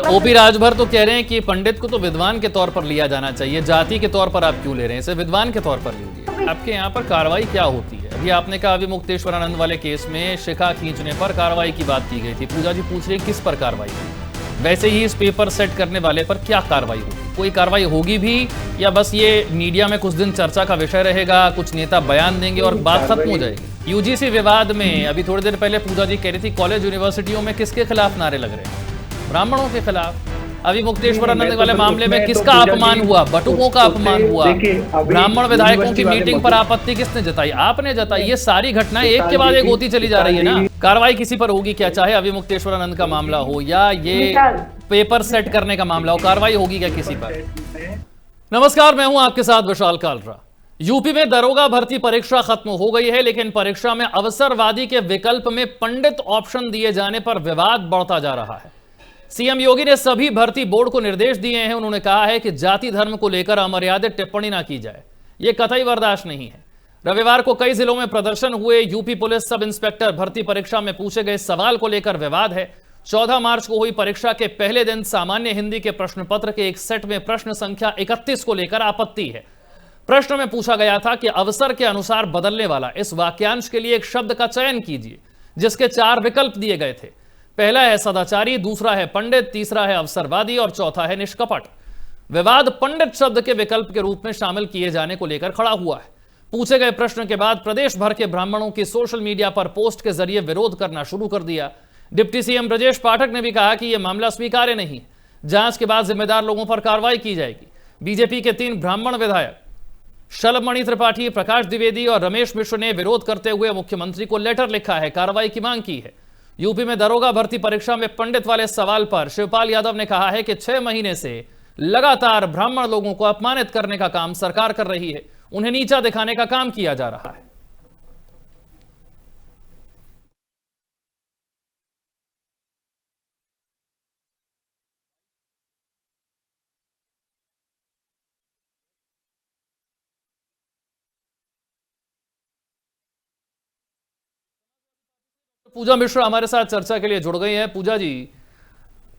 OP Rajbhar तो कह रहे हैं कि पंडित को तो विद्वान के तौर पर लिया जाना चाहिए, जाति के तौर पर आप क्यों ले रहे हैं, इसे विद्वान के तौर पर लीजिए। आपके यहाँ पर कार्रवाई क्या होती है? अभी आपने कहा अभी मुक्तेश्वरानंद वाले केस में शिखा खींचने पर कार्रवाई की बात की गई थी। पूजा जी पूछ रही किस पर कार्रवाई होगी? वैसे ही इस पेपर सेट करने वाले पर क्या कार्रवाई होगी? कोई कार्रवाई होगी भी या बस ये मीडिया में कुछ दिन चर्चा का विषय रहेगा, कुछ नेता बयान देंगे और बात खत्म हो जाएगी? यूजीसी विवाद में अभी थोड़ी देर पहले पूजा जी कह रही थी कॉलेज यूनिवर्सिटियों में किसके खिलाफ नारे लग रहे हैं? ब्राह्मणों के खिलाफ। अभी मुक्तेश्वरानंद वाले मामले में किसका अपमान हुआ? बटुकों का अपमान हुआ। ब्राह्मण विधायकों की मीटिंग पर आपत्ति किसने जताई? आपने जताई। ये सारी घटनाएं एक के बाद एक होती चली जा रही है ना। कार्रवाई किसी पर होगी क्या? चाहे अभी मुक्तेश्वरानंद का मामला हो या ये पेपर सेट करने का मामला हो, कार्रवाई होगी क्या किसी पर? नमस्कार, मैं हूं आपके साथ विशाल कालरा। यूपी में दरोगा भर्ती परीक्षा खत्म हो गई है, लेकिन परीक्षा में अवसरवादी के विकल्प में पंडित ऑप्शन दिए जाने पर विवाद बढ़ता जा रहा है। सीएम योगी ने सभी भर्ती बोर्ड को निर्देश दिए हैं। उन्होंने कहा है कि जाति धर्म को लेकर अमर्यादित टिप्पणी ना की जाए, यह कतई बर्दाश्त नहीं है। रविवार को कई जिलों में प्रदर्शन हुए। यूपी पुलिस सब इंस्पेक्टर भर्ती परीक्षा में पूछे गए सवाल को लेकर विवाद है। 14 मार्च को हुई परीक्षा के पहले दिन सामान्य हिंदी के प्रश्न पत्र के एक सेट में प्रश्न संख्या 31 को लेकर आपत्ति है। प्रश्न में पूछा गया था कि अवसर के अनुसार बदलने वाला इस वाक्यांश के लिए एक शब्द का चयन कीजिए, जिसके 4 विकल्प दिए गए थे। पहला है सदाचारी, दूसरा है पंडित, तीसरा है अवसरवादी और चौथा है निष्कपट। विवाद पंडित शब्द के विकल्प के रूप में शामिल किए जाने को लेकर खड़ा हुआ है। पूछे गए प्रश्न के बाद प्रदेश भर के ब्राह्मणों की सोशल मीडिया पर पोस्ट के जरिए विरोध करना शुरू कर दिया। डिप्टी सीएम ब्रजेश पाठक ने भी कहा कि यह मामला स्वीकार्य नहीं है, जांच के बाद जिम्मेदार लोगों पर कार्रवाई की जाएगी। बीजेपी के 3 ब्राह्मण विधायक शलभमणि त्रिपाठी, प्रकाश द्विवेदी और रमेश मिश्र ने विरोध करते हुए मुख्यमंत्री को लेटर लिखा है, कार्रवाई की मांग की है। यूपी में दरोगा भर्ती परीक्षा में पंडित वाले सवाल पर शिवपाल यादव ने कहा है कि 6 महीने से लगातार ब्राह्मण लोगों को अपमानित करने का काम सरकार कर रही है, उन्हें नीचा दिखाने का काम किया जा रहा है। पूजा मिश्रा हमारे साथ चर्चा के लिए जुड़ गई हैं। पूजा जी,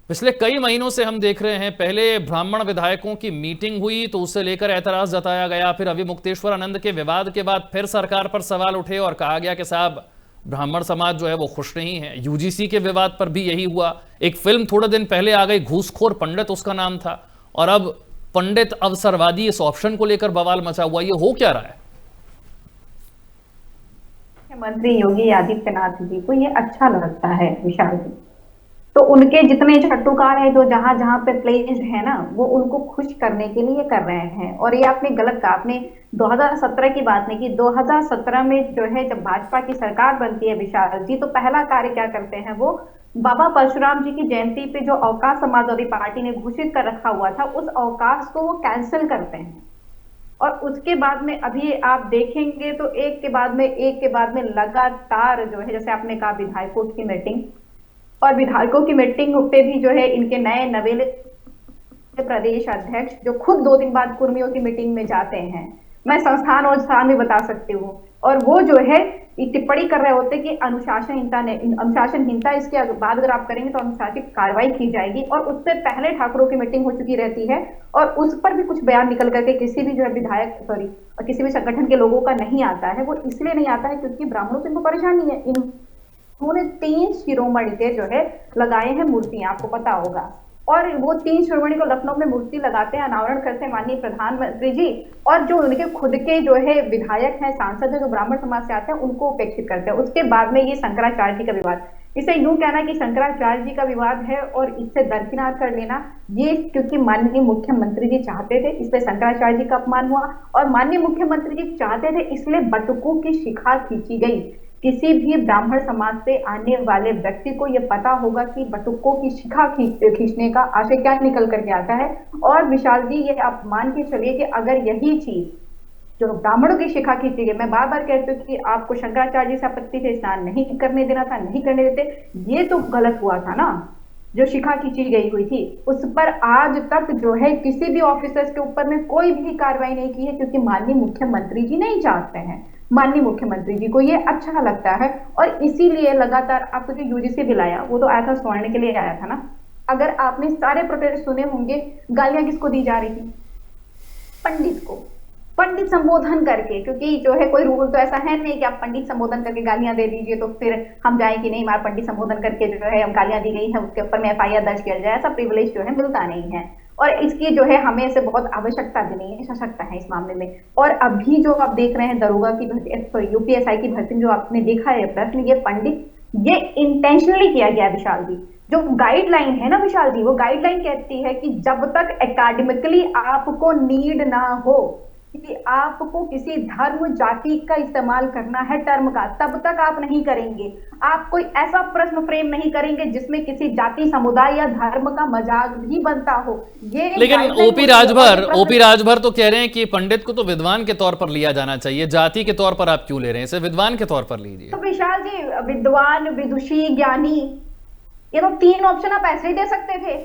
पिछले कई महीनों से हम देख रहे हैं, पहले ब्राह्मण विधायकों की मीटिंग हुई तो उससे लेकर ऐतराज जताया गया, फिर अभी मुक्तेश्वरानंद के विवाद के बाद फिर सरकार पर सवाल उठे और कहा गया कि साहब ब्राह्मण समाज जो है वो खुश नहीं है। यूजीसी के विवाद पर भी यही हुआ। एक फिल्म थोड़े दिन पहले आ गई, घूसखोर पंडित उसका नाम था, और अब पंडित अवसरवादी इस ऑप्शन को लेकर बवाल मचा हुआ। ये हो क्या रहा है? मुख्यमंत्री योगी आदित्यनाथ जी को ये अच्छा लगता है विशाल जी, तो उनके जितने छट्टूकार है जो जहां जहां पे प्लेज है ना, वो उनको खुश करने के लिए कर रहे हैं। और ये आपने गलत कहा, आपने 2017 की बात नहीं की। 2017 में जो है जब भाजपा की सरकार बनती है विशाल जी, तो पहला कार्य क्या करते हैं, वो बाबा परशुराम जी की जयंती पे जो अवकाश समाजवादी पार्टी ने घोषित कर रखा हुआ था, उस अवकाश को वो कैंसिल करते हैं। और उसके बाद में अभी आप देखेंगे तो एक के बाद में लगातार जो है, जैसे आपने कहा विधायकों की मीटिंग, और विधायकों की मीटिंग पे भी जो है इनके नए नवेले प्रदेश अध्यक्ष जो खुद 2 दिन बाद कुर्मियों की मीटिंग में जाते हैं, मैं संस्थान और स्थान भी बता सकती हूँ, और वो जो है टिप्पणी कर रहे होते कि अनुशासनहीनता इसके बाद अगर आप करेंगे तो अनुशासित कार्रवाई की जाएगी। और उससे पहले ठाकुरों की मीटिंग हो चुकी रहती है और उस पर भी कुछ बयान निकल करके किसी भी जो है विधायक किसी भी संगठन के लोगों का नहीं आता है। वो इसलिए नहीं आता है क्योंकि ब्राह्मणों से इनको परेशानी है। उन्होंने 3 शिरोमणि के जो है लगाए हैं मूर्तियां, आपको पता होगा, और वो 3 शिरोमणि को लखनऊ में मूर्ति लगाते हैं, अनावरण करते हैं माननीय प्रधानमंत्री जी, और जो उनके खुद के जो है विधायक हैं, सांसद हैं, जो ब्राह्मण समाज से आते हैं, उनको उपेक्षित करते हैं। उसके बाद में ये शंकराचार्य जी का विवाद, इसे यूं कहना कि शंकराचार्य जी का विवाद है और इससे दरकिनार कर लेना, ये क्योंकि माननीय मुख्यमंत्री जी चाहते थे इसलिए शंकराचार्य जी का अपमान हुआ, और माननीय मुख्यमंत्री जी चाहते थे इसलिए बटुकों की शिखा खींची गई। किसी भी ब्राह्मण समाज से आने वाले व्यक्ति को यह पता होगा कि बटुकों की शिखा खींचने का आशय क्या निकल करके आता है। और विशाल जी, ये आप मान के चलिए कि अगर यही चीज जो ब्राह्मणों की शिखा खींची गई, मैं बार बार कहती हूँ कि आपको शंकराचार्य जी से आपत्ति थे, स्नान नहीं करने देना था, नहीं करने देते, ये तो गलत हुआ था ना। जो शिखा खींची गई हुई थी उस पर आज तक जो है किसी भी ऑफिसर्स के ऊपर में कोई भी कार्रवाई नहीं की है, क्योंकि माननीय मुख्यमंत्री जी नहीं चाहते हैं। माननीय मुख्यमंत्री जी को ये अच्छा लगता है और इसीलिए लगातार आपको जो यूजीसी भी लाया, वो तो आया था स्वर्ण के लिए आया था ना, अगर आपने सारे प्रोटेस्ट सुने होंगे, गालियां किसको दी जा रही थी? पंडित को, पंडित संबोधन करके, क्योंकि जो है कोई रूल तो ऐसा है नहीं कि आप पंडित संबोधन करके गालियां दे दीजिए तो फिर हम जाए कि नहीं हमारा पंडित संबोधन करके जो है हम गालियां दी गई है उसके ऊपर में एफआईआर दर्ज किया जाए, ऐसा प्रिविलेज जो है मिलता नहीं है। और इसकी जो है हमें से बहुत आवश्यकता भी नहीं है, सशक्त है इस मामले में। और अभी जो आप देख रहे हैं दरोगा की भर्ती, सॉरी यूपीएसआई की भर्ती में जो आपने देखा है प्रश्न, ये पंडित, ये इंटेंशनली किया गया विशाल जी। जो गाइडलाइन है ना विशाल जी, वो गाइडलाइन कहती है कि जब तक एकेडमिकली आपको नीड ना हो कि आपको किसी धर्म जाति का इस्तेमाल करना है टर्म का, तब तक आप नहीं करेंगे। आप कोई ऐसा प्रश्न फ्रेम नहीं करेंगे जिसमें किसी जाति समुदाय या धर्म का मजाक भी बनता हो। ये लेकिन ओपी राजभर तो कह रहे हैं कि पंडित को तो विद्वान के तौर पर लिया जाना चाहिए, जाति के तौर पर आप क्यों ले रहे हैं, इसे विद्वान के तौर पर लीजिए। तो विशाल जी, विद्वान, विदुषी, ज्ञानी, ये तो तीन ऑप्शन आप ऐसे ही दे सकते थे।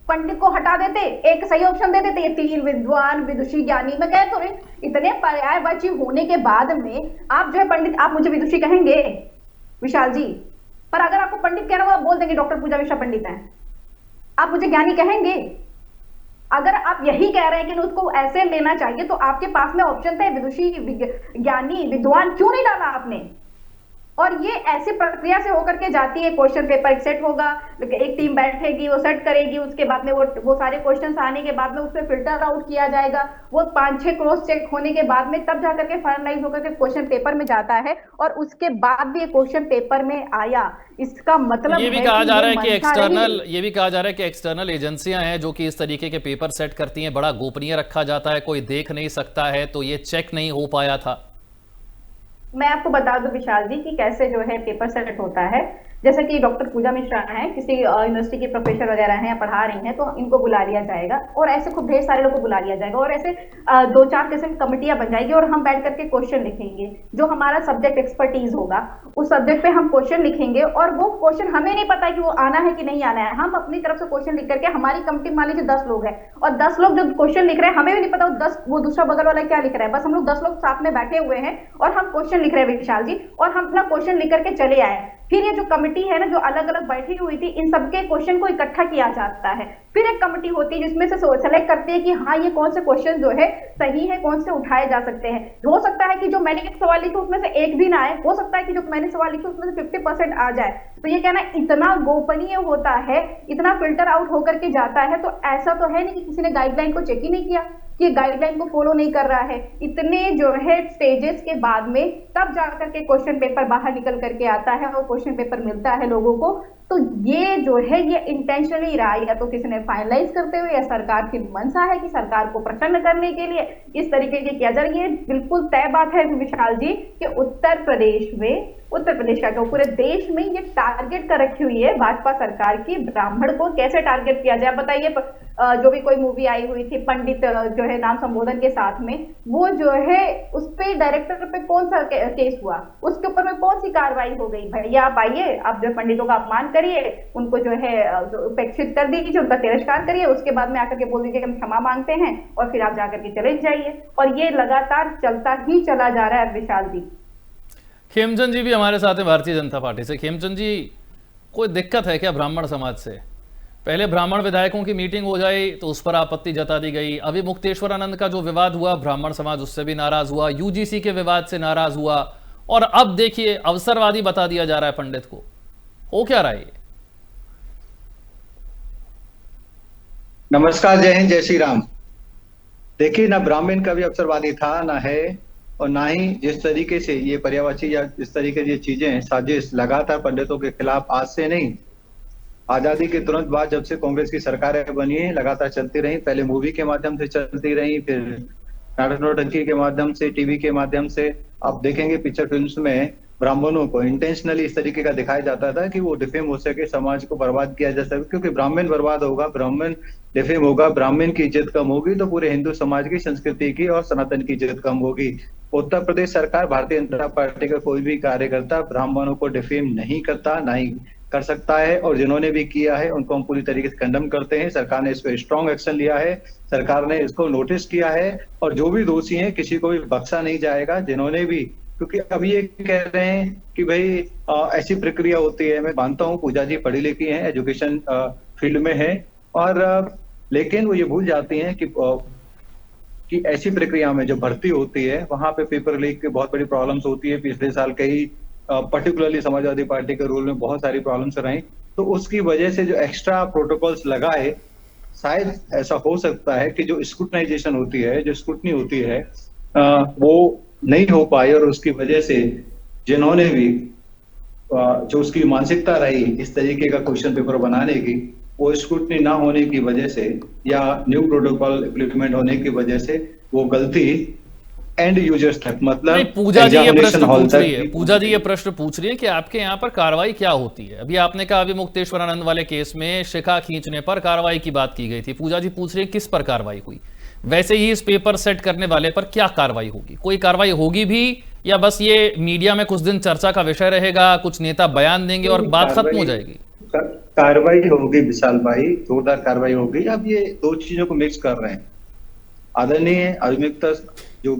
पंडित को हटा देते, एक सही ऑप्शन दे देते, ये तीन, विद्वान, विदुषी, ज्ञानी। मैं कह तो रही, इतने पर्यायवाची होने के बाद में आप जो है पंडित, आप मुझे विदुषी कहेंगे विशाल जी, पर अगर आपको पंडित कहना हो आप बोल देंगे डॉक्टर पूजा मिश्रा पंडित हैं। आप मुझे ज्ञानी कहेंगे? अगर आप यही कह रहे हैं कि उसको ऐसे लेना चाहिए तो आपके पास में ऑप्शन थे विदुषी, ज्ञानी, विद्वान, क्यों नहीं डाला आपने? और ये ऐसी प्रक्रिया से होकर के जाती है, क्वेश्चन पेपर सेट होगा, एक टीम बैठेगी, वो सेट करेगी, उसके बाद में वो सारे क्वेश्चंस आने के बाद में उसमें फिल्टर आउट किया जाएगा, वो 5-6 क्रॉस चेक होने के बाद में तब जाकर के फाइनलाइज होकर के क्वेश्चन पेपर में जाता है। और उसके बाद भी ये क्वेश्चन पेपर में आया, इसका मतलब ये भी कहा जा रहा है कि एक्सटर्नल एजेंसियां हैं जो कि इस तरीके के पेपर सेट करती हैं, बड़ा गोपनीय रखा जाता है, कोई देख नहीं सकता है, तो ये चेक नहीं हो पाया था। मैं आपको बता दूं विशाल जी कि कैसे जो है पेपर सेट होता है। जैसे कि डॉक्टर पूजा मिश्रा हैं, किसी यूनिवर्सिटी के प्रोफेसर वगैरह हैं या पढ़ा रही हैं, तो इनको बुला लिया जाएगा और ऐसे खूब ढेर सारे लोगों को बुला लिया जाएगा और ऐसे 2-4 किस्म कमिटियां बन जाएगी और हम बैठ करके क्वेश्चन लिखेंगे। जो हमारा सब्जेक्ट एक्सपर्टीज होगा उस सब्जेक्ट पे हम क्वेश्चन लिखेंगे और वो क्वेश्चन हमें नहीं पता कि वो आना है कि नहीं आना है। हम अपनी तरफ से क्वेश्चन लिख करके, हमारी कमिटी मान लीजिए 10 लोग हैं और 10 लोग जो क्वेश्चन लिख रहे हैं हमें भी नहीं पता वो दूसरा बगल वाला क्या लिख रहा है, बस हम लोग 10 लोग साथ में बैठे हुए हैं और हम क्वेश्चन लिख रहे हैं विशाल जी, और हम अपना क्वेश्चन लिख करके चले आए। फिर ये जो कमिटी है ना, जो अलग अलग बैठी हुई थी, इन सबके क्वेश्चन को इकट्ठा किया जाता है। फिर एक कमिटी होती है जिसमें से सेलेक्ट करती है कि हाँ ये कौन से क्वेश्चन जो है सही है, कौन से उठाए जा सकते हैं। हो सकता है कि जो मैंने एक सवाल लिखे उसमें से एक भी ना आए, हो सकता है कि जो मैंने सवाल लिखे उसमें से 50% आ जाए। तो ये कहना इतना गोपनीय होता है, इतना फिल्टर आउट होकर के जाता है, तो ऐसा तो है नहीं कि किसी ने गाइडलाइन को चेक ही नहीं किया, कि गाइडलाइन को फॉलो नहीं कर रहा है। इतने जो है स्टेजेस के बाद में तब जाकर के क्वेश्चन पेपर बाहर निकल करके आता है और क्वेश्चन पेपर मिलता है लोगों को। तो ये जो है ये इंटेंशनली रहा, या तो किसी ने फाइनलाइज करते हुए, या सरकार की मंशा है कि सरकार को प्रसन्न करने के लिए इस तरीके के किया जा रहा है। ये बिल्कुल तय बात है विशाल जी कि उत्तर प्रदेश का पूरे देश में ये टारगेट कर रखी हुई है भाजपा सरकार की, ब्राह्मण को कैसे टारगेट किया जाए। बताइए, जो भी कोई मूवी आई हुई थी पंडित जो है नाम संबोधन के साथ में, वो जो है उस पे डायरेक्टर पे कौन सा केस हुआ, उसके ऊपर में कौन सी कार्रवाई हो गई? भैया आप आइए, आप जो पंडितों का अपमान करिए, उनको जो है उपेक्षित कर दीजिए, उनका तिरस्कार करिए, उसके बाद में आकर के बोल दीजिए हम क्षमा मांगते हैं और फिर आप जाकर के चले जाइए। और ये लगातार चलता ही चला जा रहा है विशाल जी। खेमचंद जी भी हमारे साथ हैं भारतीय जनता पार्टी से। खेमचंद जी, कोई दिक्कत है क्या ब्राह्मण समाज से? पहले ब्राह्मण विधायकों की मीटिंग हो जाए तो उस पर आपत्ति जता दी गई, अभी मुक्तेश्वरानंद का जो विवाद हुआ ब्राह्मण समाज उससे भी नाराज हुआ, यूजीसी के विवाद से नाराज हुआ, और अब देखिए अवसरवादी बता दिया जा रहा है पंडित को। हो क्या रहा है? नमस्कार, जय हिंद, जय श्री राम। देखिए, ना ब्राह्मण का भी अवसरवादी था, ना है, और ना ही जिस तरीके से ये पर्यायवाची या इस तरीके की चीजें साजिश लगातार पंडितों के खिलाफ आज से नहीं, आजादी के तुरंत बाद जब से कांग्रेस की सरकारें बनी है लगातार चलती रही। पहले मूवी के माध्यम से चलती रही, फिर नाटक नौटंकी के माध्यम से, टीवी के माध्यम से। आप देखेंगे पिक्चर फिल्म्स में ब्राह्मणों को इंटेंशनली इस तरीके का दिखाया जाता था कि वो डिफेम हो सके, समाज को बर्बाद किया जा सके, क्योंकि ब्राह्मण बर्बाद होगा, ब्राह्मण डिफेम होगा, ब्राह्मण की इज्जत कम होगी तो पूरे हिंदू समाज की, संस्कृति की और सनातन की इज्जत कम होगी। उत्तर प्रदेश सरकार, भारतीय जनता पार्टी का कोई भी कार्यकर्ता ब्राह्मणों को डिफेम नहीं करता, ना ही कर सकता है, और जिन्होंने भी किया है उनको हम पूरी तरीके से कंडम करते हैं। सरकार ने इस पर स्ट्रॉन्ग एक्शन लिया है, सरकार ने इसको नोटिस किया है, और जो भी दोषी हैं किसी को भी बख्शा नहीं जाएगा। जिन्होंने भी, क्योंकि अभी ये कह रहे हैं कि भाई ऐसी प्रक्रिया होती है, मैं मानता हूँ पूजा जी पढ़ी लिखी हैं, एजुकेशन फील्ड में है। और लेकिन वो ये भूल जाती हैं कि ऐसी प्रक्रिया में जो भर्ती होती है वहां पे पेपर लीक की बहुत बड़ी प्रॉब्लम्स होती है। पिछले साल कई पर्टिकुलरली समाजवादी पार्टी के रूल में बहुत सारी प्रॉब्लम्स रही, तो उसकी वजह से जो एक्स्ट्रा प्रोटोकॉल्स लगाए, शायद ऐसा हो सकता है कि जो स्क्रूटनाइजेशन होती है, जो स्क्रूटनी होती है, वो नहीं हो पाई, और उसकी वजह से जिन्होंने भी जो उसकी मानसिकता रही इस तरीके का क्वेश्चन पेपर बनाने की, वो स्क्रूटनी ना होने की वजह से या न्यू प्रोटोकॉल इम्प्लीमेंट होने की वजह से वो गलती एंड यूजर्स तक, मतलब नहीं, पूजा जी ये प्रश्न hall पूछ तक रही है, पूजा जी ये प्रश्न पूछ रही है कि आपके यहाँ पर कार्रवाई क्या होती है। अभी आपने कहा अभी मुक्तेश्वरानंद वाले केस में शिखा खींचने पर कार्रवाई की बात की गई थी। पूजा जी पूछ रही है किस पर कार्रवाई हुई, वैसे ही इस पेपर सेट करने वाले पर क्या कार्रवाई होगी, कोई कार्रवाई होगी भी, या बस ये मीडिया में कुछ दिन चर्चा का विषय रहेगा, कुछ नेता बयान देंगे और बात खत्म हो जाएगी? कार्रवाई होगी विशाल भाई, जोरदार कार्रवाई होगी। अब ये दो चीजों को मिक्स कर रहे हैं। आदरणीय अभियुक्त जो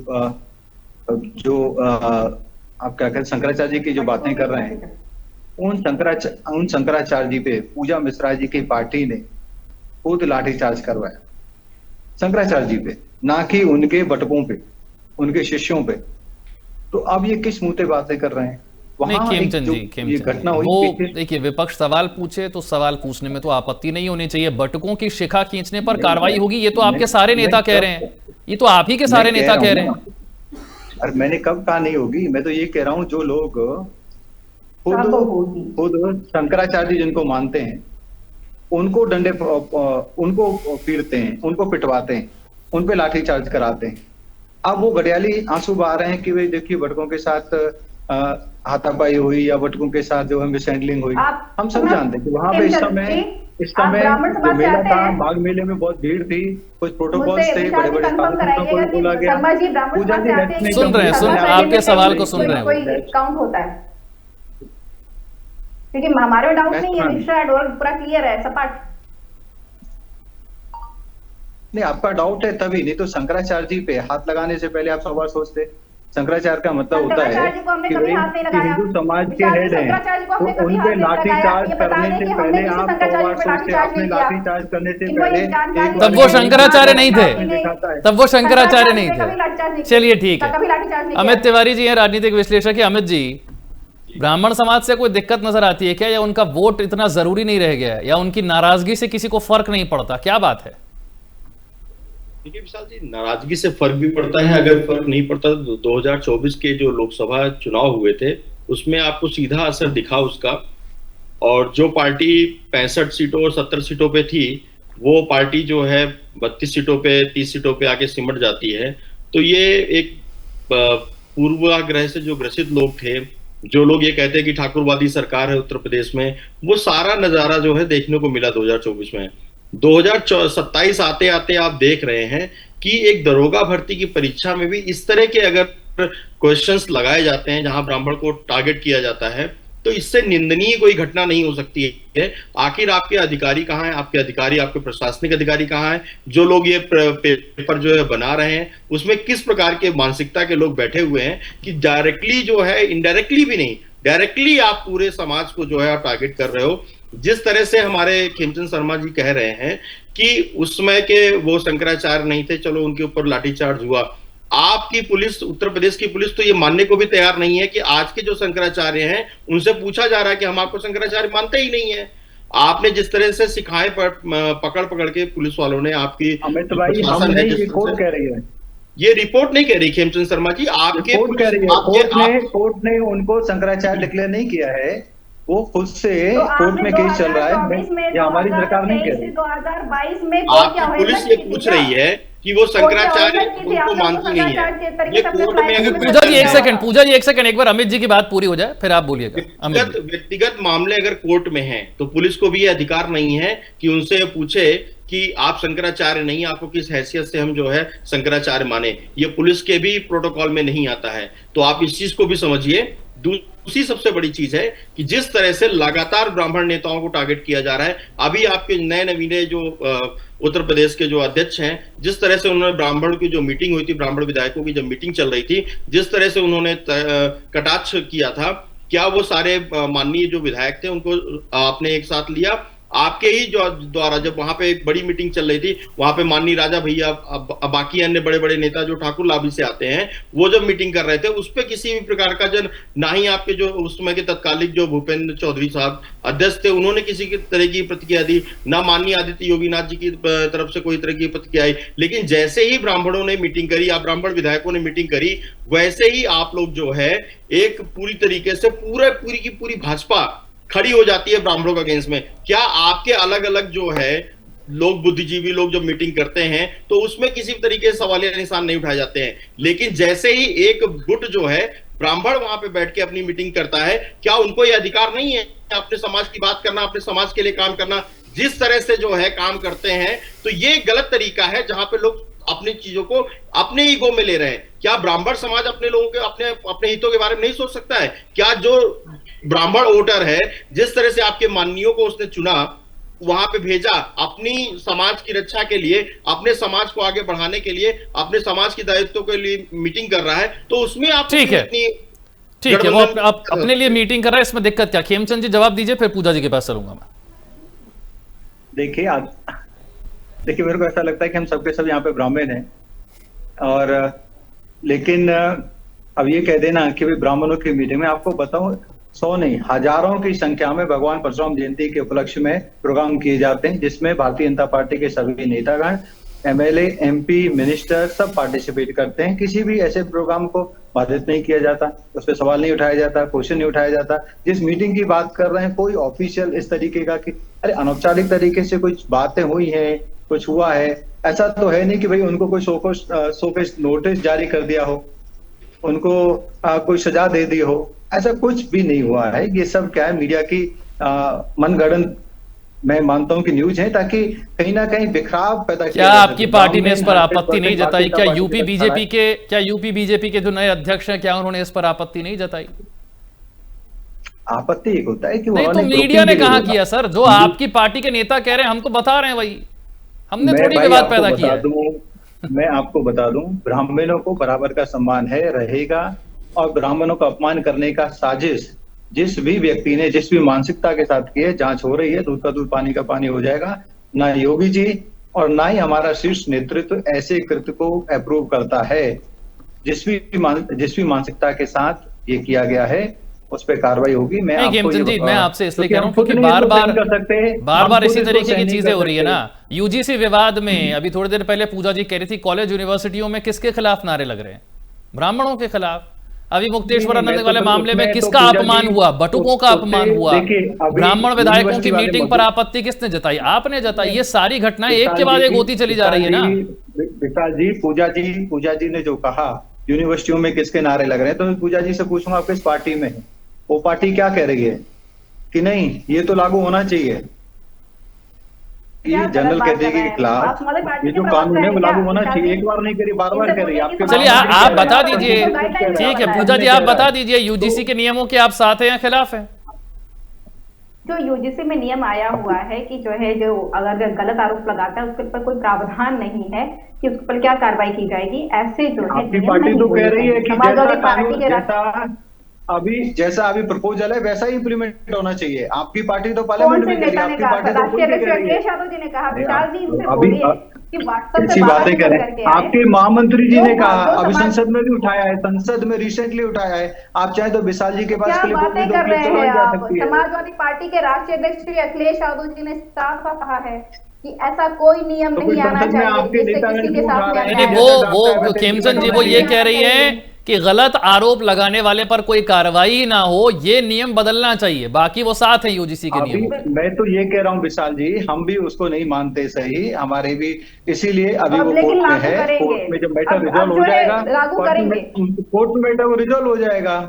आप क्या कहते हैं शंकराचार्य जी की जो बातें कर रहे हैं, उन शंकराचार्य जी पे पूजा मिश्रा जी की पार्टी ने खुद लाठीचार्ज करवाया, शंकराचार्य जी पे, ना कि उनके बटकों पे, उनके शिष्यों पे। तो अब ये किस मुंह पे बातें कर रहे हैं? नहीं खेमचंद जी, घटना वो हुई, देखिए विपक्ष सवाल पूछे तो सवाल पूछने में तो आपत्ति नहीं होनी चाहिए। बटकों की शिखा खींचने पर कार्रवाई होगी, ये तो आपके सारे नेता कह रहे हैं, ये तो आप ही के सारे नेता कह रहे हैं। अरे मैंने कब कहा नहीं होगी? मैं तो ये कह रहा हूँ जो लोग खुद शंकराचार्य जिनको मानते हैं, उनको डंडे, उनको पीटते हैं, उनको पिटवाते हैं, उन पे लाठीचार्ज कराते हैं। अब वो घड़ियाली आंसू बहा रहे हैं कि भाई देखिए बटकों के साथ हाथापाई हुई या बटकों के साथ जो है मिसहैंडलिंग हुई। हम सब जानते हैं कि वहां पे इस समय जो मेला था, माघ मेले में बहुत भीड़ थी, कुछ प्रोटोकॉल्स थे, बड़े बड़े कानूनों को बोला गया। पूजा जी सुन रहे हैं, आपके सवाल को सुन रहे हैं। कोई काउंट होता है, क्योंकि हमारे में डाउट नहीं है, मिश्रा पूरा क्लियर है, सपाट। नहीं, आपका डाउट है तभी, नहीं तो शंकराचार्य जी पे हाथ लगाने से पहले आप 100 बार सोचते। शंकराचार्य का मतलब होता है कि हिंदू समाज के हेड हैं, तो उन पे लाठीचार्ज करने से पहले आप 100 बार सोचते। आपने लाठीचार्ज करने से पहले तब वो शंकराचार्य नहीं थे, तब वो शंकराचार्य नहीं थे। चलिए ठीक है, अमित तिवारी जी हैं, राजनीतिक विश्लेषक है। अमित जी, ब्राह्मण समाज से कोई दिक्कत नजर आती है क्या, या उनका वोट इतना जरूरी नहीं रह गया है, या उनकी नाराजगी से किसी को फर्क नहीं पड़ता, क्या बात है? देखिए विशाल जी, नाराजगी से फर्क भी पड़ता है। अगर फर्क नहीं पड़ता तो 2024 के जो लोकसभा चुनाव हुए थे उसमें आपको सीधा असर दिखा उसका। और जो पार्टी 65 सीटों और 70 सीटों पे थी, वो पार्टी जो है 32 सीटों पे, 30 सीटों पे आके सिमट जाती है। तो ये एक पूर्वाग्रह से जो ग्रसित लोग थे, जो लोग ये कहते हैं कि ठाकुरवादी सरकार है उत्तर प्रदेश में, वो सारा नजारा जो है देखने को मिला 2024 में। 2027 आते आते आप देख रहे हैं कि एक दरोगा भर्ती की परीक्षा में भी इस तरह के अगर क्वेश्चंस लगाए जाते हैं जहां ब्राह्मण को टारगेट किया जाता है, तो इससे निंदनीय कोई घटना नहीं हो सकती है। आखिर आपके अधिकारी कहाँ हैं, आपके अधिकारी, आपके प्रशासनिक अधिकारी कहाँ हैं? जो लोग ये पेपर जो है बना रहे हैं, उसमें किस प्रकार के मानसिकता के लोग बैठे हुए हैं कि डायरेक्टली जो है, इनडायरेक्टली भी नहीं, डायरेक्टली आप पूरे समाज को जो है आप टारगेट कर रहे हो। जिस तरह से हमारे खेमचंद शर्मा जी कह रहे हैं कि उस समय के वो शंकराचार्य नहीं थे, चलो उनके ऊपर लाठीचार्ज हुआ। आपकी पुलिस, उत्तर प्रदेश की पुलिस तो ये मानने को भी तैयार नहीं है कि आज के जो शंकराचार्य हैं उनसे पूछा जा रहा है कि हम आपको शंकराचार्य मानते ही नहीं है। आपने जिस तरह से सिखाए पकड़ पकड़ के पुलिस वालों ने आपकी, अमित भाई हम नहीं, ये कोर्ट कह रही है, ये रिपोर्ट नहीं कह रही खेमचंद शर्मा जी, आपके कोर्ट कह रही है। कोर्ट ने उनको शंकराचार्य डिक्लेयर नहीं किया है, वो खुद से कोर्ट में केस चल रहा है, या हमारी सरकार नहीं कह रही। 2022 में आपकी पुलिस ये पूछ रही है कि वो शंकराचार्य उनको मानती नहीं है। ये कोर्ट में अगर पूजा जी एक सेकंड, एक बार अमित जी की बात पूरी हो जाए फिर आप बोलिएगा। व्यक्तिगत मामले अगर कोर्ट में हैं तो पुलिस को भी ये अधिकार नहीं है कि उनसे पूछे कि आप शंकराचार्य नहीं, आपको किस हैसियत से हम जो है शंकराचार्य माने। ये पुलिस के भी प्रोटोकॉल में नहीं आता है। तो आप इस चीज को भी समझिए। दूसरी सबसे बड़ी चीज है कि जिस तरह से लगातार ब्राह्मण नेताओं को टारगेट किया जा रहा है, अभी आपके नए नवीने जो उत्तर प्रदेश के जो अध्यक्ष हैं, जिस तरह से उन्होंने ब्राह्मण की जो मीटिंग हुई थी, ब्राह्मण विधायकों की जब मीटिंग चल रही थी, जिस तरह से उन्होंने कटाक्ष किया था, क्या वो सारे माननीय जो विधायक थे उनको आपने एक साथ लिया आपके ही जो द्वारा जब वहां पे एक बड़ी मीटिंग चल रही थी, वहां पे माननीय राजा भैया, अब बाकी अन्य बड़े बड़े नेता जो ठाकुर लाभी से आते हैं, वो जब मीटिंग कर रहे थे, उस पर किसी भी प्रकार का जो, ना ही आपके जो उस समय के तत्कालिक जो भूपेंद्र चौधरी साहब अध्यक्ष थे, उन्होंने किसी तरह की प्रतिक्रिया दी, ना माननीय आदित्य योगीनाथ जी की तरफ से कोई तरह की प्रतिक्रिया आई। लेकिन जैसे ही ब्राह्मणों ने मीटिंग करी, आप ब्राह्मण विधायकों ने मीटिंग करी, वैसे ही आप लोग जो है एक पूरी तरीके से पूरी की पूरी भाजपा खड़ी हो जाती है ब्राह्मणों के अगेंस्ट में। क्या आपके अलग अलग जो है लोग, बुद्धिजीवी लोग जब मीटिंग करते हैं तो उसमें किसी भी तरीके से सवालिया निशान नहीं उठाए जाते हैं, लेकिन जैसे ही एक गुट जो है ब्राह्मण वहां पे बैठ के अपनी मीटिंग करता है, क्या उनको यह अधिकार नहीं है अपने समाज की बात करना, अपने समाज के लिए काम करना? जिस तरह से जो है काम करते हैं, तो ये गलत तरीका है जहां पे लोग अपनी चीजों को अपने ईगो में ले रहे हैं। क्या ब्राह्मण समाज अपने लोगों के अपने हितों के बारे में नहीं सोच सकता है? क्या जो ब्राह्मण वोटर है, जिस तरह से आपके माननीयों को उसने चुना, वहां पे भेजा अपनी समाज की रक्षा के लिए, अपने समाज को आगे बढ़ाने के लिए, अपने समाज की दायित्व के लिए मीटिंग कर रहा है, तो उसमें आप ठीक है, ठीक है, वो आप अपने लिए मीटिंग कर रहा है, इसमें दिक्कत क्या? खेमचंद जी जवाब दीजिए, फिर पूजा जी के पास चलूंगा मैं। देखिए मेरे को ऐसा लगता है कि हम सबके सब यहाँ पे ब्राह्मण हैं, और लेकिन अब ये कह देना कि भाई ब्राह्मणों की मीटिंग में, आपको बताऊं 100 नहीं हजारों की संख्या में भगवान परशुराम जयंती के उपलक्ष्य में प्रोग्राम किए जाते हैं, जिसमें भारतीय जनता पार्टी के सभी नेतागण, एमएलए, एमपी, मिनिस्टर सब पार्टिसिपेट करते हैं। किसी भी ऐसे प्रोग्राम को बाधित नहीं किया जाता, उस पर सवाल नहीं उठाया जाता, क्वेश्चन नहीं उठाया जाता। जिस मीटिंग की बात कर रहे हैं, कोई ऑफिशियल इस तरीके का कि अरे अनौपचारिक तरीके से कुछ बातें हुई हैं, कुछ हुआ है, ऐसा तो है नहीं कि भाई उनको कोई शोकेस नोटिस जारी कर दिया हो, उनको कोई सजा दे दी हो, ऐसा कुछ भी नहीं हुआ है। ये सब क्या है, मीडिया की मनगढ़ंत मैं मानता हूं कि न्यूज है, ताकि कहीं ना कहीं बिखराव पैदा किया। क्या आपकी पार्टी ने इस पर आपत्ति नहीं जताई? क्या यूपी बीजेपी के जो नए अध्यक्ष हैं, क्या उन्होंने इस पर आपत्ति नहीं जताई? आपत्ति एक होता है कि नहीं, तो मीडिया ने कहा किया सर, जो आपकी पार्टी के नेता कह रहे हैं, हम तो बता रहे हैं वही, हमने थोड़ी विवाद पैदा किया है। मैं आपको बता दूं, ब्राह्मणों को बराबर का सम्मान है, रहेगा, और ब्राह्मणों का अपमान करने का साजिश जिस भी व्यक्ति ने, जिस भी मानसिकता के साथ की है, जांच हो रही है, दूध का दूध पानी का पानी हो जाएगा। ना योगी जी और ना ही हमारा शीर्ष नेतृत्व ऐसे कृत्य को अप्रूव करता है। जिस भी मानसिकता के साथ ये किया गया है, उस पर कार्रवाई होगी। मैं आपसे इसलिए कह रहा हूं क्योंकि बार बार इसी तरीके की चीजें हो रही है ना। यूजीसी विवाद में अभी थोड़ी देर पहले पूजा जी कह रही थी, कॉलेज यूनिवर्सिटियों में किसके खिलाफ नारे लग रहे हैं? ब्राह्मणों के खिलाफ। अभी मुक्तेश्वरानंद वाले मामले में किसका अपमान हुआ? बटुकों का अपमान हुआ। ब्राह्मण विधायकों की मीटिंग पर आपत्ति किसने जताई? आपने जताई। ये सारी घटनाएं एक के बाद एक होती चली जा रही है ना। विशाल जी, पूजा जी ने जो कहा यूनिवर्सिटियों में किसके नारे लग रहे हैं, तो मैं पूजा जी से पूछूंगा आप किस पार्टी में है? वो पार्टी क्या कह रही है कि नहीं ये तो लागू होना चाहिए, जनरल कैटेगरी के खिलाफ ये जो कानून है वो लागू होना चाहिए। एक बार नहीं करी, बार बार कर रही है। आपके चलिए आप बता दीजिए, ठीक है पूजा जी आप बता दीजिए, यूजीसी के नियमों के आप साथ हैं या खिलाफ हैं? जो यूजीसी में नियम आया हुआ है कि जो है, जो अगर गलत आरोप लगाता है उसके ऊपर कोई प्रावधान नहीं है कि उसके ऊपर क्या कार्रवाई की जाएगी। ऐसे जो है आपकी पार्टी तो कह रही है कि समाजवादी पार्टी के जैसा अभी प्रपोजल है वैसा ही इंप्लीमेंट होना चाहिए। आपकी पार्टी तो पार्लियामेंट में कह रही है, आपकी पार्टी तो खुद कह रही है। अखिलेश यादव जी ने कहा, विशाल जी इनसे बोलिए कि व्हाट्सएप पे बातें करें। आपके महामंत्री जी ने कहा, अभी संसद में भी उठाया है, संसद में रिसेंटली उठाया है। आप चाहे तो विशाल जी के पास बातें कर रहे हैं आप। समाजवादी पार्टी के राष्ट्रीय अध्यक्ष श्री अखिलेश यादव जी ने साफ कहा है कि ऐसा कोई नियम नहीं आना चाहिए जिससे किसी के साथ। वो खेमचंद जी वो ये कह रही है कि गलत आरोप लगाने वाले पर कोई कार्रवाई ना हो, ये नियम बदलना चाहिए। बाकी वो साथ है यूजीसी के नियम। मैं तो ये कह रहा हूँ विशाल जी, हम भी उसको नहीं मानते सही, हमारे भी, इसीलिए अभी वो कोर्ट में है। कोर्ट में जब मैटर रिजॉल्व हो जाएगा, कोर्ट में मैटर रिजॉल्व हो जाएगा,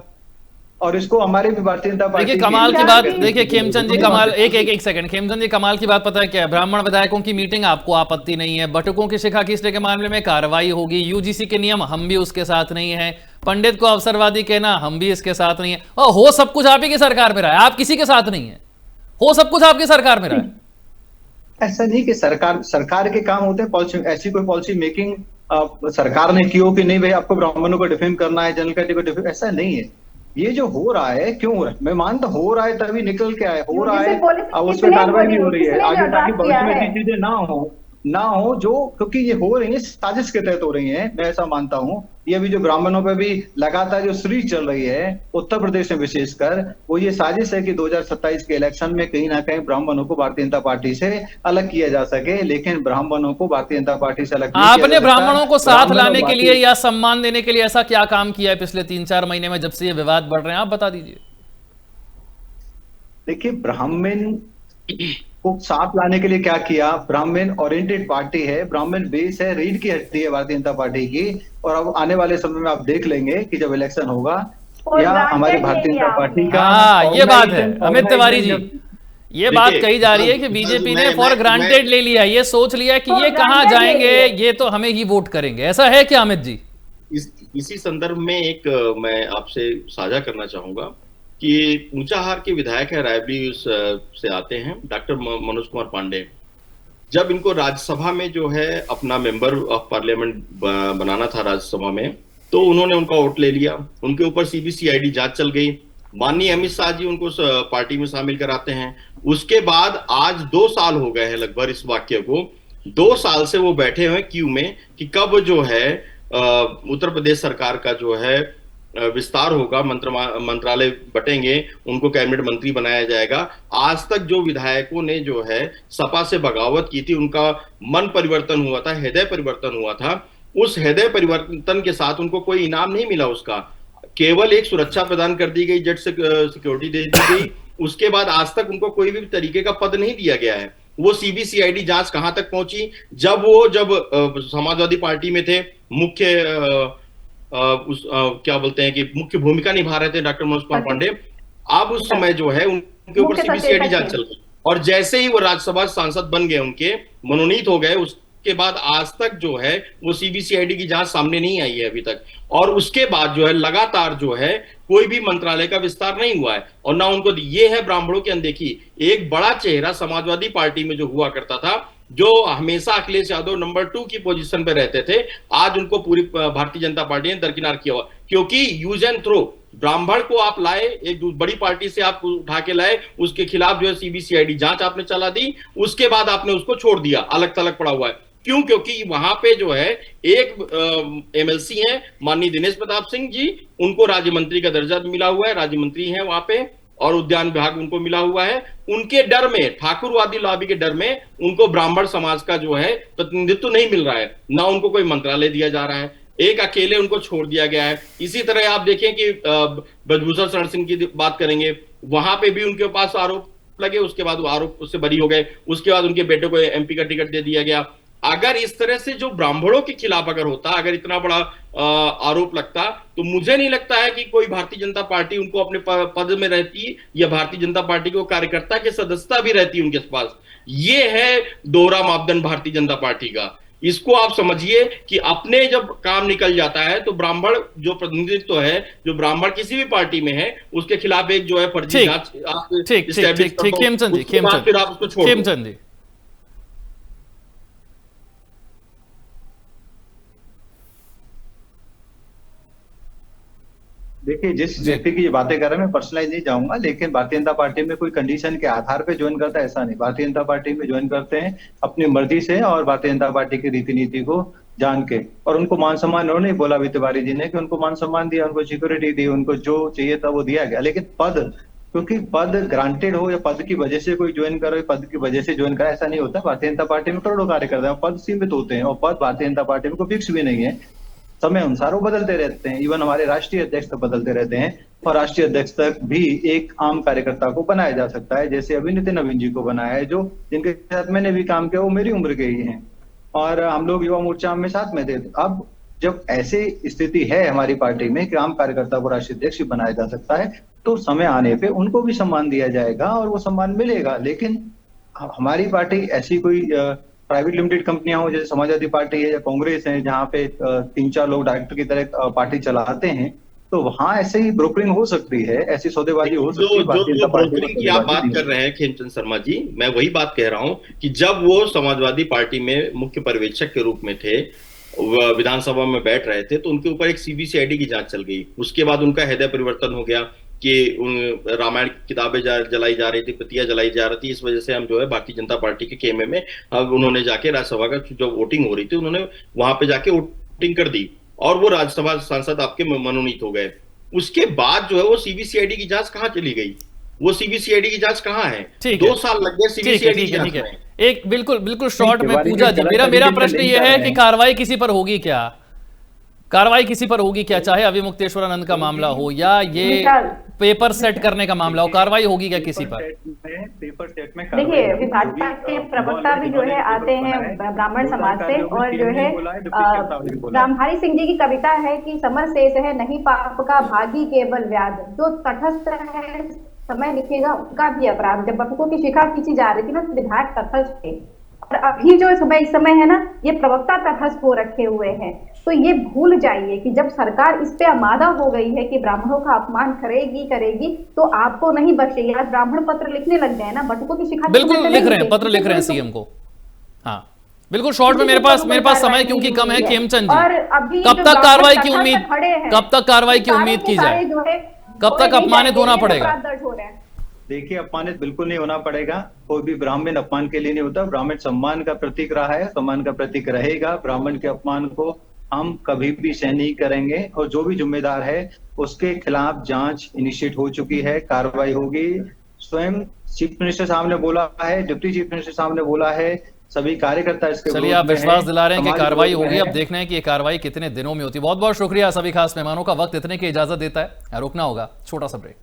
और इसको हमारे भी भारतीय जनता पार्टी। देखिए कमाल की बात, देखिए खेमचंद जी कमाल, एक सेकंड खेमचंद जी, कमाल की बात पता है क्या है? ब्राह्मण विधायकों की मीटिंग आपको आपत्ति नहीं है, बटुकों की शिखा खींचने के मामले में कार्रवाई होगी, यूजीसी के नियम हम भी उसके साथ नहीं है, पंडित को अवसरवादी कहना हम भी इसके साथ नहीं है, और हो सब कुछ आप ही की सरकार में रहा है, आप किसी के साथ नहीं है, हो सब कुछ आपकी सरकार में रहा है। ऐसा नहीं कि सरकार के काम होते हैं, ऐसी कोई पॉलिसी मेकिंग सरकार ने की हो कि नहीं भाई आपको ब्राह्मणों को डिफेम करना है, जनरल कैटेगरी को डिफेम, ऐसा नहीं है। ये जो हो रहा है क्यों हो रहा है, मैं मानता हो रहा है तभी निकल के आए, हो रहा है पॉलिसी अब उस पर किसने कार्रवाई बोली, नहीं हो रही है किसने आगे, जो ताकि ड्राफ्ट किया भविष्य में है? ऐसी चीजें ना हो जो, क्योंकि ये हो रही है साजिश के तहत हो रही है, मैं ऐसा मानता हूँ। ये भी जो ब्राह्मणों पे भी लगातार जो सीरीज चल रही है उत्तर प्रदेश में विशेषकर, वो ये साजिश है कि 2027 के इलेक्शन में कहीं ना कहीं ब्राह्मणों को भारतीय जनता पार्टी से अलग किया जा सके, लेकिन ब्राह्मणों को भारतीय जनता पार्टी से अलग नहीं किया आपने जा सकता। ब्राह्मणों को साथ ब्राह्मण और लाने के लिए भारतीय, या सम्मान देने के लिए ऐसा क्या काम किया है पिछले 3-4 महीने में जब से ये विवाद बढ़ रहे हैं, आप बता दीजिए। देखिए ब्राह्मण को साथ लाने के लिए क्या किया, ब्राह्मण ओरिएंटेड पार्टी है, ब्राह्मण बेस है, रीढ़ की हड्डी है भारतीय जनता पार्टी की। और अब आने वाले समय में आप देख लेंगे कि जब इलेक्शन होगा और या हमारी granted भारतीय ले जनता लिया पार्टी आपने। का हाँ, ये बात है अमित तिवारी जी, जब ये बात देखिए, कही जा रही है कि विशाल जी, बीजेपी ने मैं- फॉर मैं- ग्रांटेड ले लिया, ये सोच लिया कि For ये कहां granted ले जाएंगे, लिया। ये तो हमें ही वोट करेंगे, ऐसा है क्या अमित जी? इसी संदर्भ में एक मैं आपसे साझा करना चाहूंगा कि ऊंचाहार के विधायक है, रायबरेली से आते हैं, डॉक्टर मनोज कुमार पांडे। जब इनको राज्यसभा में जो है अपना मेंबर ऑफ पार्लियामेंट बनाना था राज्यसभा में, तो उन्होंने उनका वोट ले लिया, उनके ऊपर सीबीसीआईडी जांच चल गई, माननीय अमित शाह जी उनको पार्टी में शामिल कराते हैं। उसके बाद आज 2 साल हो गए हैं लगभग इस वाक्य को, 2 साल से वो बैठे हुए क्यू में कि कब जो है उत्तर प्रदेश सरकार का जो है विस्तार होगा, मंत्रालय बटेंगे, उनको कैबिनेट मंत्री बनाया जाएगा। आज तक जो विधायकों ने जो है सपा से बगावत की थी, उनका मन परिवर्तन हुआ था, हृदय परिवर्तन हुआ था, उस हृदय परिवर्तन के साथ उनको कोई इनाम नहीं मिला, उसका केवल एक सुरक्षा प्रदान कर दी गई, जेट सिक्योरिटी दे दी गई। उसके बाद आज तक उनको कोई भी तरीके का पद नहीं दिया गया है। वो सीबीसीआईडी जांच कहां तक पहुंची, जब समाजवादी पार्टी में थे, मुख्य क्या बोलते हैं कि मुख्य भूमिका निभा रहे थे डॉक्टर मनोज कुमार पांडे। अब उस समय जो है उनके ऊपर सीबीसीआईडी जांच चल गई, और जैसे ही वो राज्यसभा सांसद बन गए, उनके मनोनीत हो गए, उसके बाद आज तक जो है वो सीबीसीआईडी की जांच सामने नहीं आई है अभी तक। और उसके बाद जो है लगातार जो है कोई भी मंत्रालय का विस्तार नहीं हुआ है, और ना उनको, ये है ब्राह्मणों की अनदेखी। एक बड़ा चेहरा समाजवादी पार्टी में जो हुआ करता था, जो हमेशा अखिलेश यादव नंबर 2 की पोजीशन पे रहते थे, आज उनको पूरी भारतीय जनता पार्टी ने दरकिनार किया हुआ, क्योंकि यूज एंड थ्रो ब्राह्मण को आप लाए, एक बड़ी पार्टी से आप उठा के लाए, उसके खिलाफ जो है सीबीसीआईडी जांच आपने चला दी, उसके बाद आपने उसको छोड़ दिया, अलग थलग पड़ा हुआ है। क्यों? क्योंकि वहां पे जो है एक एमएलसी हैं माननीय दिनेश प्रताप सिंह जी, उनको राज्य मंत्री का दर्जा मिला हुआ है, राज्य मंत्री हैं वहां पे, और उद्यान विभाग उनको मिला हुआ है। उनके डर में, ठाकुरवादी लॉबी के डर में, उनको ब्राह्मण समाज का जो है प्रतिनिधित्व नहीं मिल रहा है, ना उनको कोई मंत्रालय दिया जा रहा है, एक अकेले उनको छोड़ दिया गया है। इसी तरह आप देखें कि ब्रजभूषण शरण सिंह की बात करेंगे, वहां पे भी उनके पास आरोप लगे, उसके बाद वो आरोप उससे बरी हो गए, उसके बाद उनके बेटे को एमपी का टिकट दे दिया गया। अगर इस तरह से जो ब्राह्मणों के खिलाफ अगर होता, अगर इतना बड़ा आरोप लगता, तो मुझे नहीं लगता है कि कोई भारतीय जनता पार्टी उनको अपने पद में रहती, या भारतीय जनता पार्टी को कार्यकर्ता की सदस्यता भी रहती उनके पास। ये है दोहरा मापदंड भारतीय जनता पार्टी का। इसको आप समझिए कि अपने जब काम निकल जाता है, तो ब्राह्मण जो प्रतिनिधित्व है, जो ब्राह्मण किसी भी पार्टी में है, उसके खिलाफ एक जो है फर्जी जांच खेमचंद जी, फिर आप उसको छोड़ खेमचंद जी, देखिए जिस व्यक्ति की ये बातें कर रहे हैं, मैं पर्सनलाइज नहीं जाऊंगा, लेकिन भारतीय जनता पार्टी में कोई कंडीशन के आधार पे ज्वाइन करता है ऐसा नहीं। भारतीय जनता पार्टी में ज्वाइन करते हैं अपनी मर्जी से, और भारतीय जनता पार्टी की रीति नीति को जान के, और उनको मान सम्मान, उन्होंने बोला भी तिवारी जी ने कि उनको मान सम्मान दिया, उनको सिक्योरिटी दी, उनको जो चाहिए था वो दिया गया। लेकिन पद, क्योंकि पद ग्रांटेड हो या पद की वजह से कोई ज्वाइन करे, पद की वजह से ज्वाइन करे, ऐसा नहीं होता। भारतीय जनता पार्टी में करोड़ों कार्यकर्ता हैं, पद सीमित होते हैं, और पद भारतीय जनता पार्टी में कोई फिक्स भी नहीं है, समय अनुसार वो बदलते रहते हैं। इवन हमारे राष्ट्रीय अध्यक्ष तक बदलते रहते हैं, और राष्ट्रीय अध्यक्ष तक भी एक आम कार्यकर्ता को बनाया जा सकता है, जैसे अभी नितिन नवीन जी को बनाया है, जो जिनके साथ मैंने भी काम किया, वो मेरी उम्र के ही हैं, और हम लोग युवा मोर्चा में साथ में थे। अब जब ऐसी स्थिति है हमारी पार्टी में कि आम कार्यकर्ता को राष्ट्रीय अध्यक्ष बनाया जा सकता है, तो समय आने पे उनको भी सम्मान दिया जाएगा और वो सम्मान मिलेगा। लेकिन हमारी पार्टी ऐसी कोई प्राइवेट लिमिटेड कंपनियां हो, जैसे समाजवादी पार्टी है या कांग्रेस है, जहां पे 3-4 लोग डायरेक्टर की तरह पार्टी चलाते हैं, तो वहां ऐसे ही ब्रोकरिंग हो सकती है, ऐसी सौदेबाजी हो सकती है। जो ब्रोकरिंग की आप बात कर रहे हैं खेमचंद शर्मा जी, मैं वही बात कह रहा हूं कि जब वो समाजवादी पार्टी में मुख्य पर्यवेक्षक के रूप में थे, विधानसभा में बैठ रहे थे, तो उनके ऊपर एक सीबीसीआईडी की जांच चल गई। उसके बाद उनका हृदय परिवर्तन हो गया कि रामायण की किताबें जलाई जा रही थी, प्रतियां जलाई जा रही थी। इस वजह से हम जो है भारतीय जनता पार्टी के खेमे में, अब उन्होंने जाके राज्यसभा का जो वोटिंग हो रही थी, उन्होंने वहां पे जाके वोटिंग कर दी और वो राज्यसभा सांसद आपके मनोनीत हो गए। उसके बाद जो है वो सीबीसीआईडी की जांच कहाँ चली गई? वो सीबीसीआईडी की जांच कहाँ है? 2 साल लग गए सीबीसीआईडी की जांच में। एक बिल्कुल शॉर्ट में पूजा जी, मेरा प्रश्न ये है कि कार्रवाई किसी पर होगी क्या? कार्रवाई किसी पर होगी क्या? चाहे अभिमुक्तेश्वरानंद का मामला हो या ये पेपर सेट करने का मामला हो, कार्रवाई होगी क्या किसी पर? पेपर सेट में देखिए, भाजपा के प्रवक्ता भी जो है आते हैं ब्राह्मण समाज से, और जो है रामधारी सिंह जी की कविता है कि समर शेष है नहीं पाप का, भागी केवल व्याज, जो तटस्थ है समय लिखेगा उनका भी अपराध। जब बटुकों की शिखा खींची जा रही थी ना, तो विधायक तटस्थ थे, और अभी जो इस समय है ना, ये प्रवक्ता तटस्थ हो रखे हुए हैं। तो ये भूल जाइए कि जब सरकार इस पे आमादा हो गई है कि ब्राह्मणों का अपमान करेगी, तो आपको नहीं बचेगी। आज ब्राह्मण पत्र लिखने लग गए ना, बटुकों की शिखा बिल्कुल लिख रहे हैं, पत्र लिख रहे हैं सीएम को। हाँ बिल्कुल शॉर्ट में, मेरे पास समय क्योंकि कम है। खेमचंद जी, कब तक कार्रवाई की उम्मीद, कब तक कार्रवाई की उम्मीद की जाए? कब तक अपमानित होना पड़ेगा? देखिए, अपमानित बिल्कुल नहीं होना पड़ेगा। कोई भी ब्राह्मण अपमान के लिए नहीं होता। ब्राह्मण सम्मान का प्रतीक रहा है, सम्मान का प्रतीक रहेगा। ब्राह्मण के अपमान को हम कभी भी सहन नहीं करेंगे, और जो भी जिम्मेदार है उसके खिलाफ जांच इनिशिएट हो चुकी है, कार्रवाई होगी। स्वयं चीफ मिनिस्टर साहब ने बोला है, डिप्टी चीफ मिनिस्टर साहब ने बोला है, सभी कार्यकर्ता इसके। चलिए, आप विश्वास दिला रहे हैं कि कार्रवाई होगी। अब देखना है कि ये कार्रवाई कितने दिनों में होती है। बहुत बहुत शुक्रिया। सभी खास मेहमानों का वक्त इतने की इजाजत देता है, रुकना होगा, छोटा सा ब्रेक।